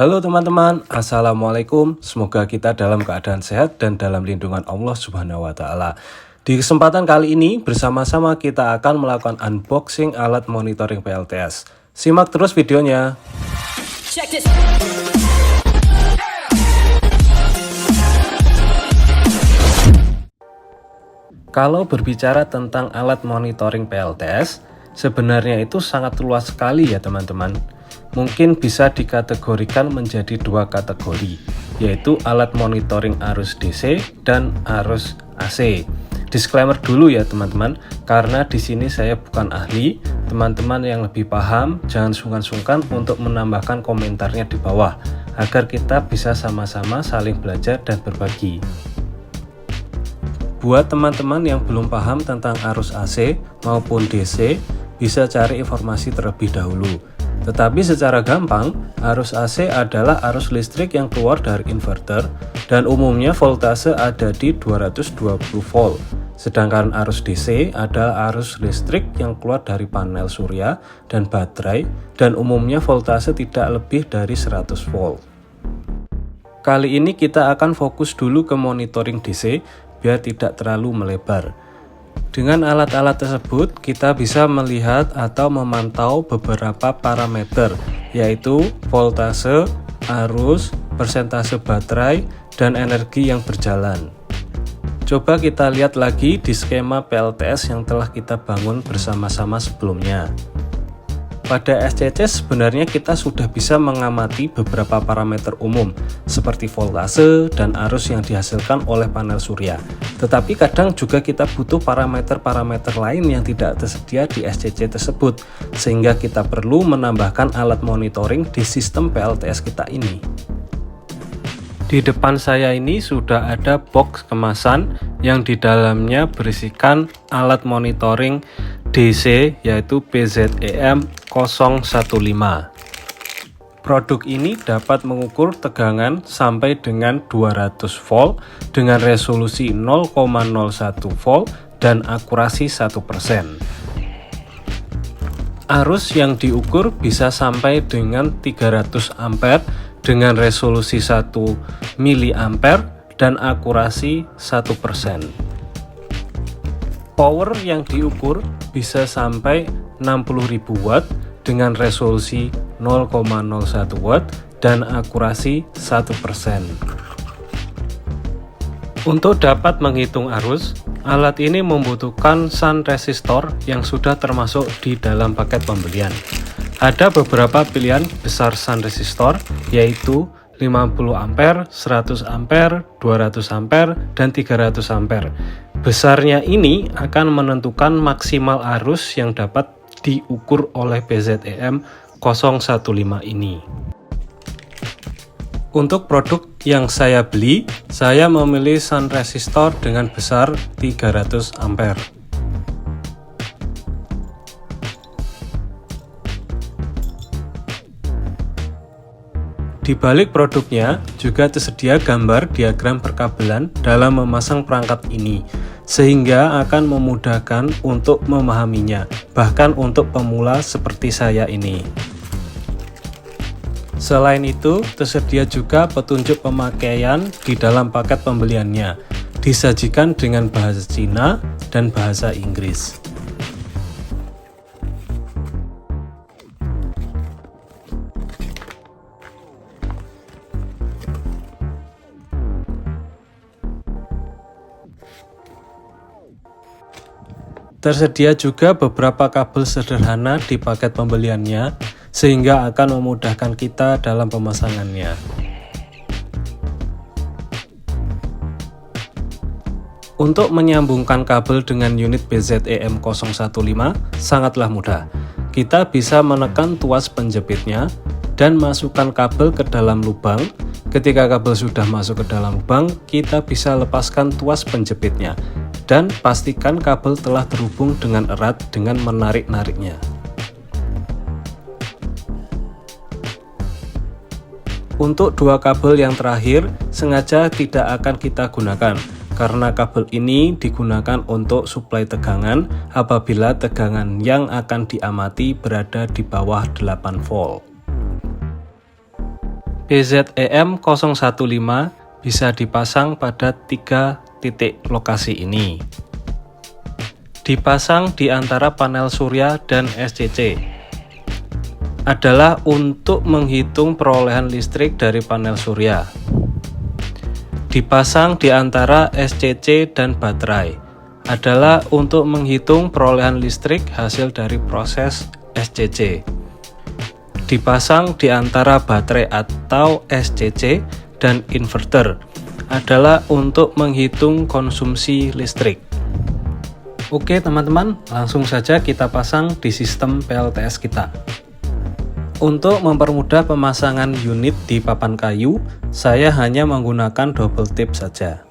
Halo teman-teman, Assalamualaikum. Semoga kita dalam keadaan sehat dan dalam lindungan Allah Subhanahu wa Ta'ala. Di kesempatan kali ini, bersama-sama kita akan melakukan unboxing alat monitoring PLTS. Simak terus videonya. Kalau berbicara tentang alat monitoring PLTS, sebenarnya itu sangat luas sekali ya teman-teman. Mungkin bisa dikategorikan menjadi dua kategori, yaitu alat monitoring arus DC dan arus AC. Disclaimer dulu ya teman-teman, karena di sini saya bukan ahli. Teman-teman yang lebih paham, jangan sungkan-sungkan untuk menambahkan komentarnya di bawah, agar kita bisa sama-sama saling belajar dan berbagi. Buat teman-teman yang belum paham tentang arus AC maupun DC, bisa cari informasi terlebih dahulu. Tetapi secara gampang, arus AC adalah arus listrik yang keluar dari inverter dan umumnya voltase ada di 220 volt. Sedangkan arus DC adalah arus listrik yang keluar dari panel surya dan baterai dan umumnya voltase tidak lebih dari 100 volt. Kali ini kita akan fokus dulu ke monitoring DC biar tidak terlalu melebar. Dengan alat-alat tersebut, kita bisa melihat atau memantau beberapa parameter, yaitu voltase, arus, persentase baterai, dan energi yang berjalan. Coba kita lihat lagi di skema PLTS yang telah kita bangun bersama-sama sebelumnya. Pada SCC sebenarnya kita sudah bisa mengamati beberapa parameter umum seperti voltase dan arus yang dihasilkan oleh panel surya. Tetapi kadang juga kita butuh parameter-parameter lain yang tidak tersedia di SCC tersebut, sehingga kita perlu menambahkan alat monitoring di sistem PLTS kita ini. Di depan saya ini sudah ada box kemasan yang di dalamnya berisikan alat monitoring DC yaitu PZEM 015. Produk ini dapat mengukur tegangan sampai dengan 200 volt dengan resolusi 0,01 volt dan akurasi 1%. Arus yang diukur bisa sampai dengan 300 ampere dengan resolusi 1 mA dan akurasi 1%. Power yang diukur bisa sampai 60.000 watt dengan resolusi 0,01 watt dan akurasi 1%. Untuk dapat menghitung arus, alat ini membutuhkan shunt resistor yang sudah termasuk di dalam paket pembelian. Ada beberapa pilihan besar shunt resistor, yaitu 50 ampere, 100 ampere, 200 ampere, dan 300 ampere. Besarnya ini akan menentukan maksimal arus yang dapat diukur oleh PZEM 015 ini. Untuk produk yang saya beli, saya memilih shunt resistor dengan besar 300 ampere. Di balik produknya juga tersedia gambar diagram perkabelan dalam memasang perangkat ini, sehingga akan memudahkan untuk memahaminya, bahkan untuk pemula seperti saya ini. Selain itu, tersedia juga petunjuk pemakaian di dalam paket pembeliannya, disajikan dengan bahasa Cina dan bahasa Inggris. Tersedia juga beberapa kabel sederhana di paket pembeliannya, sehingga akan memudahkan kita dalam pemasangannya. Untuk menyambungkan kabel dengan unit PZEM 015 sangatlah mudah. Kita bisa menekan tuas penjepitnya dan masukkan kabel ke dalam lubang. Ketika kabel sudah masuk ke dalam lubang, kita bisa lepaskan tuas penjepitnya. Dan pastikan kabel telah terhubung dengan erat dengan menarik-nariknya. Untuk dua kabel yang terakhir, sengaja tidak akan kita gunakan, karena kabel ini digunakan untuk suplai tegangan apabila tegangan yang akan diamati berada di bawah 8 volt. PZEM015 bisa dipasang pada 3 titik lokasi ini. Dipasang di antara panel surya dan SCC adalah untuk menghitung perolehan listrik dari panel surya. Dipasang di antara SCC dan baterai adalah untuk menghitung perolehan listrik hasil dari proses SCC. Dipasang di antara baterai atau SCC dan inverter adalah untuk menghitung konsumsi listrik. Oke teman-teman, langsung saja kita pasang di sistem PLTS kita. Untuk mempermudah pemasangan unit di papan kayu, saya hanya menggunakan double tip saja.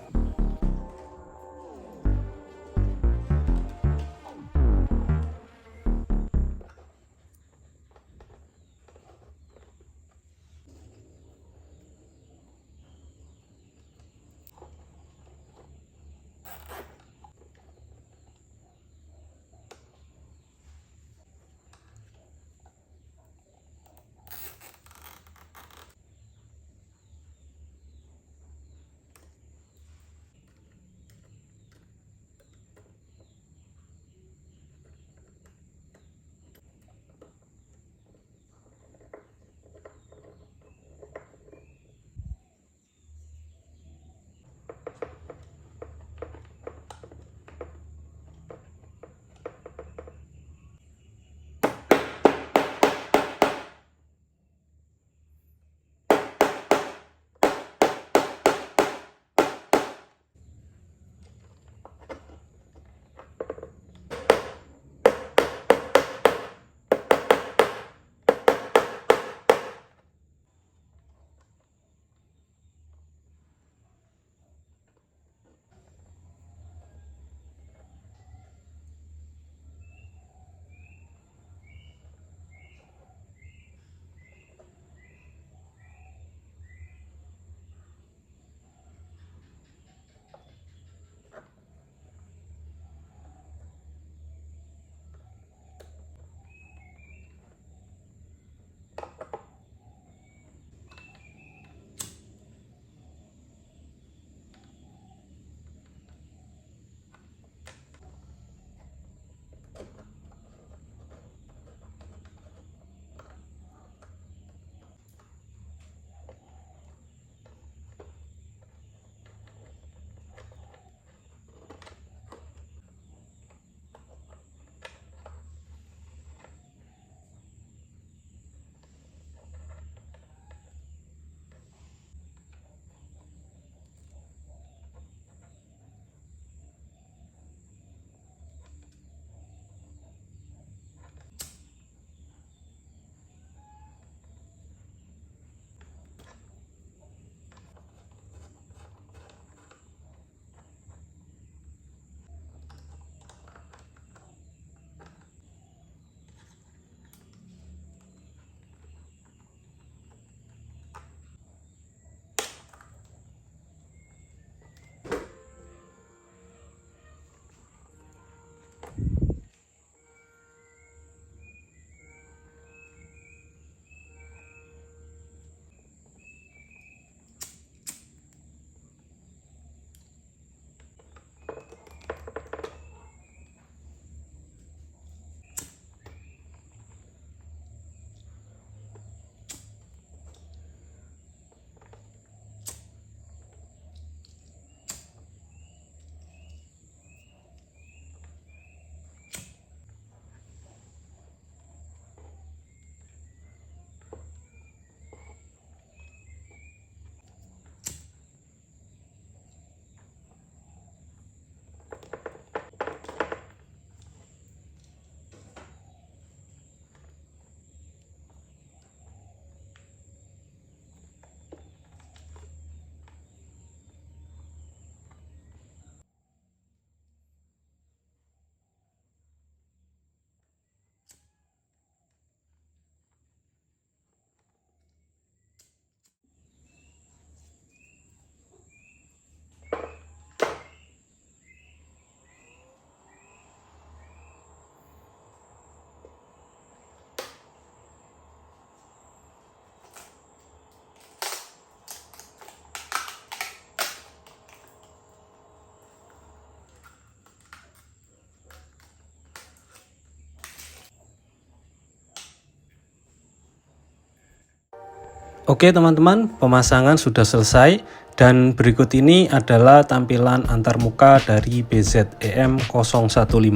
Oke teman-teman, pemasangan sudah selesai dan berikut ini adalah tampilan antarmuka dari BZEM015.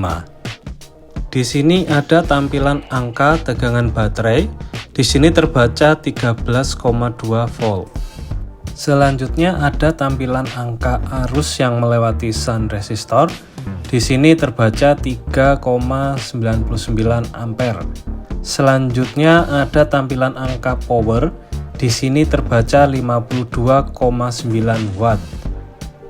Di sini ada tampilan angka tegangan baterai. Di sini terbaca 13,2 volt. Selanjutnya ada tampilan angka arus yang melewati shunt resistor. Di sini terbaca 3,99 ampere. Selanjutnya ada tampilan angka power. Di sini terbaca 52,9 watt.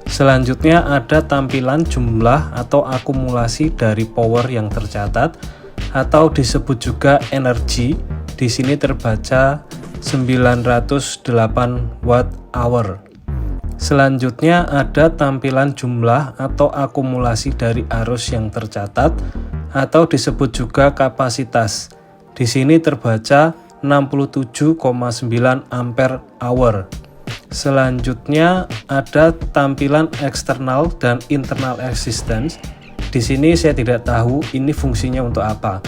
Selanjutnya ada tampilan jumlah atau akumulasi dari power yang tercatat atau disebut juga energi. Di sini terbaca 908 watt hour. Selanjutnya ada tampilan jumlah atau akumulasi dari arus yang tercatat atau disebut juga kapasitas. Di sini terbaca 67,9 ampere hour. Selanjutnya ada tampilan eksternal dan internal resistance. Di sini saya tidak tahu ini fungsinya untuk apa.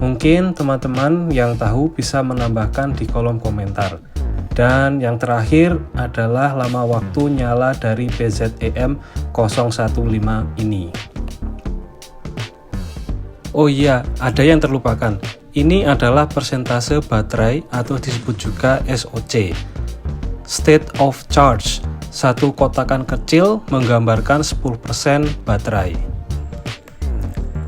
Mungkin teman-teman yang tahu bisa menambahkan di kolom komentar. Dan yang terakhir adalah lama waktu nyala dari BZEM015 ini. Oh iya, ada yang terlupakan. Ini adalah persentase baterai atau disebut juga SOC. State of charge, satu kotakan kecil menggambarkan 10% baterai.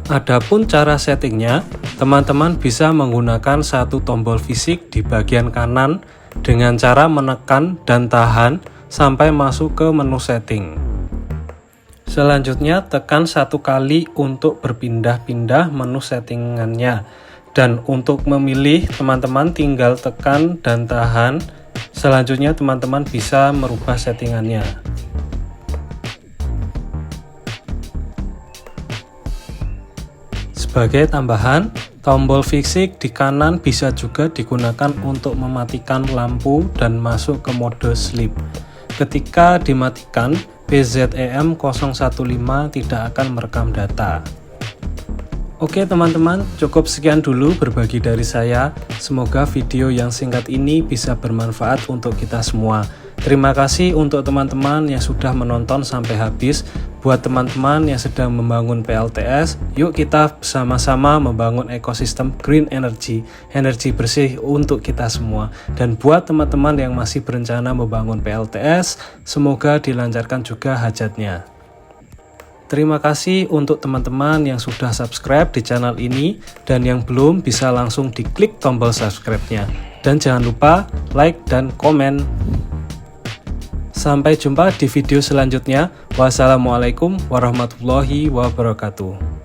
Adapun cara settingnya, teman-teman bisa menggunakan satu tombol fisik di bagian kanan dengan cara menekan dan tahan sampai masuk ke menu setting. Selanjutnya tekan satu kali untuk berpindah-pindah menu settingannya, dan untuk memilih teman-teman tinggal tekan dan tahan. Selanjutnya teman-teman bisa merubah settingannya. Sebagai tambahan, tombol fisik di kanan bisa juga digunakan untuk mematikan lampu dan masuk ke mode sleep. Ketika dimatikan, BZEM015 tidak akan merekam data. Oke teman-teman, cukup sekian dulu berbagi dari saya. Semoga video yang singkat ini bisa bermanfaat untuk kita semua. Terima kasih untuk teman-teman yang sudah menonton sampai habis. Buat teman-teman yang sedang membangun PLTS, yuk kita bersama-sama membangun ekosistem green energy, energi bersih untuk kita semua. Dan buat teman-teman yang masih berencana membangun PLTS, semoga dilancarkan juga hajatnya. Terima kasih untuk teman-teman yang sudah subscribe di channel ini, dan yang belum bisa langsung diklik tombol subscribe-nya. Dan jangan lupa like dan komen. Sampai jumpa di video selanjutnya. Wassalamualaikum warahmatullahi wabarakatuh.